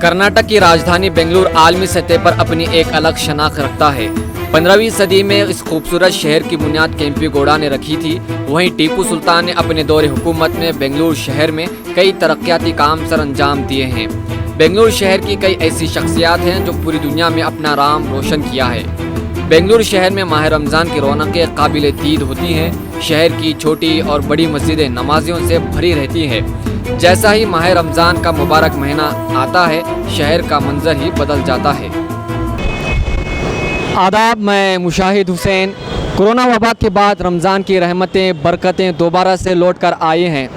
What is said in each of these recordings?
कर्नाटक की राजधानी बेंगलुरु आलमी सतह पर अपनी एक अलग शनाख्त रखता है। 15वीं सदी में इस खूबसूरत शहर की बुनियाद केम्पेगौड़ा ने रखी थी। वहीं टीपू सुल्तान ने अपने दौरे हुकूमत में बेंगलुरु शहर में कई तरक्याती काम सर अंजाम दिए हैं। बेंगलुरु शहर की कई ऐसी शख्सियात हैं जो पूरी दुनिया में अपना नाम रोशन किया है। बेंगलुरु शहर में माह रमज़ान की रौनकें काबिल दीद होती हैं। शहर की छोटी और बड़ी मस्जिदें नमाजियों से भरी रहती हैं। जैसा ही माह रमज़ान का मुबारक महीना आता है, शहर का मंजर ही बदल जाता है। आदाब, मैं मुशाहिद हुसैन। कोरोना वबा के बाद रमज़ान की रहमतें बरकतें दोबारा से लौट कर आए हैं,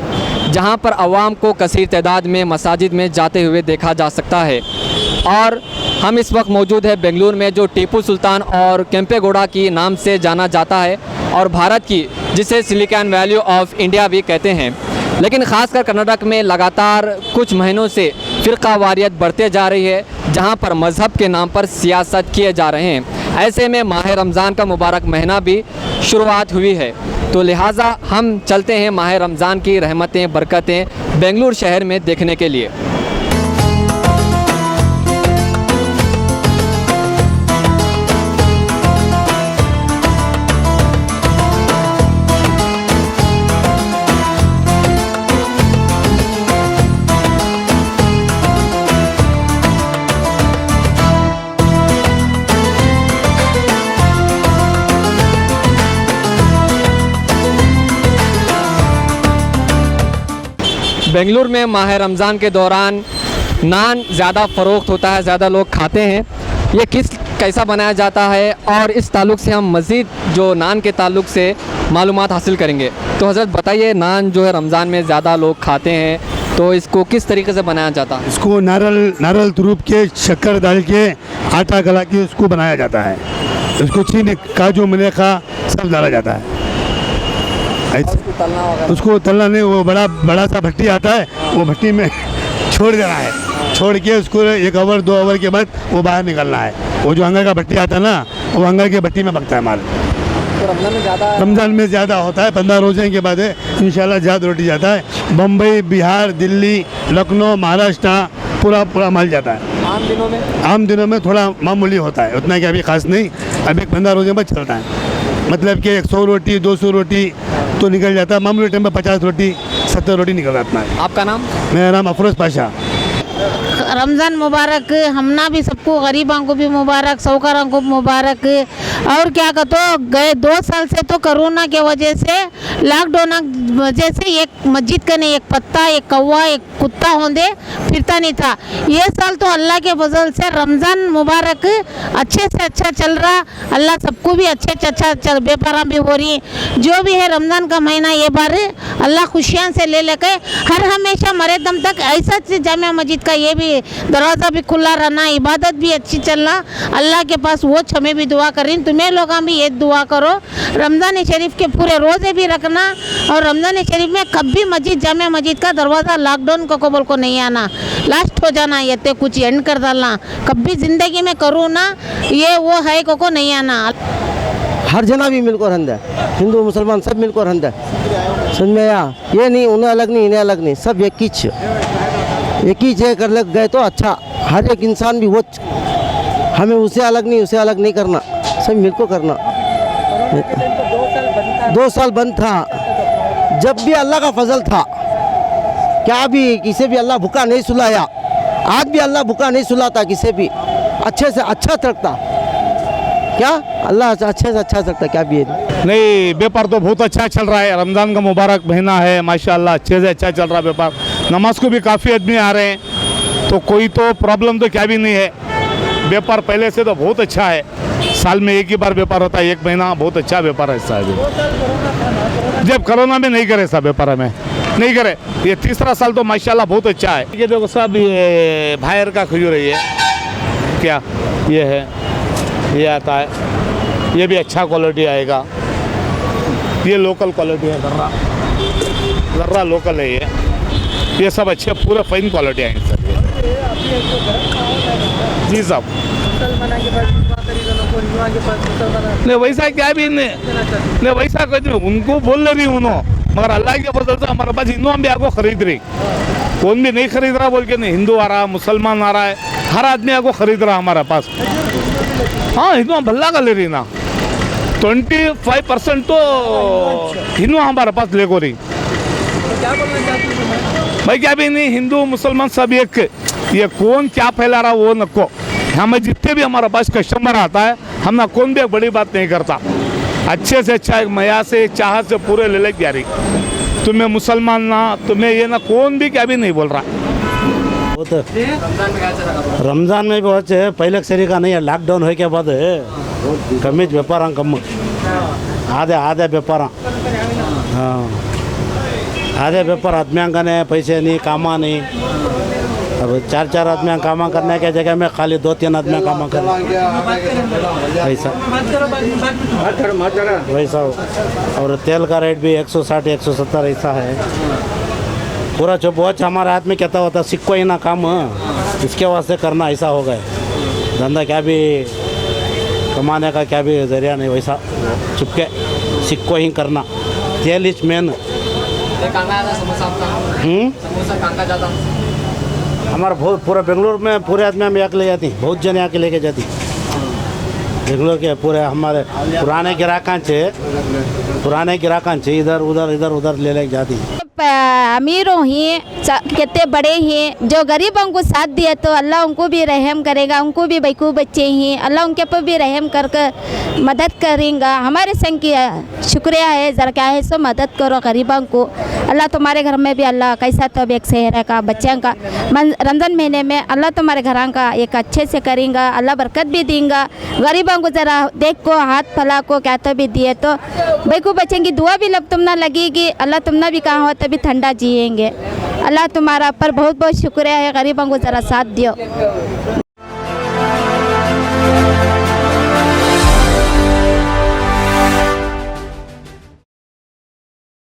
जहां पर अवाम को कसीर तादाद में मसाजिद में जाते हुए देखा जा सकता है। और हम इस वक्त मौजूद है बेंगलुरु में, जो टीपू सुल्तान और केम्पेगौड़ा की नाम से जाना जाता है और भारत की जिसे सिलिकॉन वैली ऑफ इंडिया भी कहते हैं। लेकिन ख़ासकर कर्नाटक में लगातार कुछ महीनों से फ़िरका वारियत बढ़ते जा रही है, जहां पर मज़हब के नाम पर सियासत किए जा रहे हैं। ऐसे में माह रमज़ान का मुबारक महीना भी शुरुआत हुई है, तो लिहाजा हम चलते हैं माह रमज़ान की रहमतें बरकतें बेंगलुरु शहर में देखने के लिए। बेंगलुरु में माह रमज़ान के दौरान नान ज़्यादा फ़रोख्त होता है, ज़्यादा लोग खाते हैं। ये कैसा बनाया जाता है, और इस ताल्लुक़ से हम मज़ीद जो नान के ताल्लुक़ से मालूमात हासिल करेंगे। तो हज़रत बताइए, नान जो है रमज़ान में ज़्यादा लोग खाते हैं, तो इसको किस तरीके से बनाया जाता है? इसको नारल तुरूप के शक्कर डाल के आटा गला के उसको बनाया जाता है। उसको चीनी काजू मलेखा सब डाला जाता है। उसको तलना नहीं, वो बड़ा सा भट्टी आता है, वो भट्टी में छोड़ देना है। छोड़ के उसको 1 आवर 2 आवर के बाद वो बाहर निकलना है। वो जो अंगर का भट्टी आता है ना, वो अंगर के भट्टी में पकता है माल। तो रमज़ान में ज़्यादा होता है। 15 रोज़े के बाद इंशाल्लाह ज़्यादा रोटी जाता है। बम्बई, बिहार, दिल्ली, लखनऊ, महाराष्ट्र पूरा माल जाता है। आम दिनों में थोड़ा मामूली होता है, उतना कि अभी ख़ास नहीं। अभी 15 रोज़े में चलता है, मतलब कि 100 रोटी 200 रोटी तो निकल जाता है। मामूली टाइम में 50 रोटी 70 रोटी निकल जाता है। आपका नाम? मेरा नाम अफरोज़ पाशा। रमज़ान मुबारक, हमना भी सबको, गरीबों को भी मुबारक, साहूकारों को मुबारक। और क्या कहते हो, गए 2 साल से तो कोरोना के वजह से, लॉकडाउन वजह से एक मस्जिद का नहीं, एक पत्ता, एक कौवा, एक कुत्ता होंदे फिरता नहीं था। ये साल तो अल्लाह के फजल से रमज़ान मुबारक अच्छे से अच्छा चल रहा। अल्लाह सबको भी अच्छे से अच्छा चल, व्यापार भी हो रही। जो भी है रमज़ान का महीना ये बार अल्लाह खुशियाँ से ले लेके हर हमेशा मरे दम तक ऐसा जामिया मस्जिद का ये भी दरवाज़ा भी खुला रहना, इबादत भी अच्छी चलना। अल्लाह के पास वो हमें भी दुआ कर रही, तुम्हें लोग भी ये दुआ करो। रमज़ान शरीफ के पूरे रोज़े भी रखना, और रमज़ान शरीफ में कभी मस्जिद, जामिया मस्जिद का दरवाज़ा लॉकडाउन को बोल को नहीं आना, लास्ट हो जाना, ये तो कुछ एंड कर डालना। कभी ज़िंदगी में करूँ ना, ये वो है को नहीं आना। हर जना भी मिलकर रहता है, हिंदू मुसलमान सब मिलकर रहता है। समझ में आया? ये नहीं उन्हें अलग नहीं, इन्हें अलग नहीं, सब एक ही चीज़ कर लग गए तो अच्छा। हर एक इंसान भी वो, हमें उसे अलग नहीं करना, सब मिलकर करना। 2 साल बंद था, जब भी अल्लाह का फजल था। क्या भी किसी भी अल्लाह भूखा नहीं सुलाया, आज भी अल्लाह भूखा नहीं सुलाता, किसी भी अच्छे से अच्छा रखता। क्या अल्लाह अच्छे से अच्छा सकता, क्या भी है नहीं। व्यापार तो बहुत अच्छा चल रहा है। रमज़ान का मुबारक महीना है, माशाल्लाह अच्छे से अच्छा चल रहा है व्यापार। नमाज को भी काफ़ी आदमी आ रहे हैं, तो कोई तो प्रॉब्लम तो क्या भी नहीं है। व्यापार पहले से तो बहुत अच्छा है। साल में 1 ही बार व्यापार होता है, 1 महीना बहुत अच्छा व्यापार है। जब कोरोना में नहीं करे सब व्यापार में नहीं करे, ये 3रा साल तो माशाल्लाह बहुत अच्छा है। ये देखो सब ये बाहर का खजूर है, ये क्या ये है, ये आता है, ये भी अच्छा क्वालिटी आएगा। ये लोकल क्वालिटी है, जर्रा लोकल है ये सब अच्छे पूरे फाइन क्वालिटी आएंगे सर। जी साहब, नहीं वैसा क्या भी नहीं वैसा कुछ नहीं, उनको बोल रही हूँ, मगर अल्लाह के फजल से हमारे पास हिंदू भी आपको खरीद रही। कौन भी नहीं खरीद रहा बोल के नहीं, हिंदू आ रहा, मुसलमान आ रहा है, हर आदमी को खरीद रहा हमारे पास। हाँ हिंदू भल्ला का ले रही ना, 25% तो हिंदू हमारे पास ले को रही। भाई क्या भी नहीं, हिंदू मुसलमान सब एक, ये कौन क्या फैला रहा वो नको। हमें जितने भी हमारे पास कस्टमर आता है, हम ना कौन भी एक बड़ी बात नहीं करता, अच्छे से अच्छा एक मया से चाहत से पूरे ले लेके जा रही। तुम्हें मुसलमान ना, तुम्हें ये ना, कौन भी क्या भी नहीं बोल रहा। वो तो रमज़ान में भी बहुत है, पहले सरी का नहीं है, लॉकडाउन हो के बाद कमी व्यापार कम, आधे व्यापार, हाँ आधे व्यापार आदमियों का नहीं, पैसे नहीं, कामा नहीं। अब 4 आदमी कामा करने के जगह में खाली 2-3 आदमी कामा कर वैसा। और तेल का रेट भी 160-170 ऐसा है। पूरा जो बहुत हमारे हाथ में कहता होता सिक्को ही ना काम, इसके वास्ते करना ऐसा हो गए। धंधा क्या भी कमाने का क्या भी जरिया नहीं, वैसा चुपके सिक्को ही करना। तेल इज मेन। हमारा बहुत पूरा बेंगलोर में पूरे आदमी हम यहाँ ले जाती, बहुत जन यहाँ के लेके जाती। बेंगलोर के पूरे हमारे पुराने गिराकान से इधर उधर ले जाती। अमीरों ही कितने बड़े हैं, जो गरीबों को साथ दिए तो अल्लाह उनको भी रहम करेगा, उनको भी बैकू बच्चे हैं, अल्लाह उनके ऊपर भी रहम कर मदद करेगा। हमारे संग की शुक्रिया है, ज़रा क्या है सो मदद करो गरीबों को। अल्लाह तुम्हारे घर में भी अल्लाह कैसा तो एक सेहरा का बच्चों का रमज़ान महीने में अल्लाह तुम्हारे घर का एक अच्छे से करेगा, अल्लाह बरकत भी देगा। गरीबों को ज़रा देख को हाथ फैला को क्या तो भी दिए तो बैकू बच्चे की दुआ भी लब तुम ना लगेगी, अल्लाह तुमने भी कहा हो तभी ठंडा जिएंगे। अल्लाह तुम्हारा पर बहुत बहुत शुक्रिया है, गरीबों को ज़रा साथ दियो।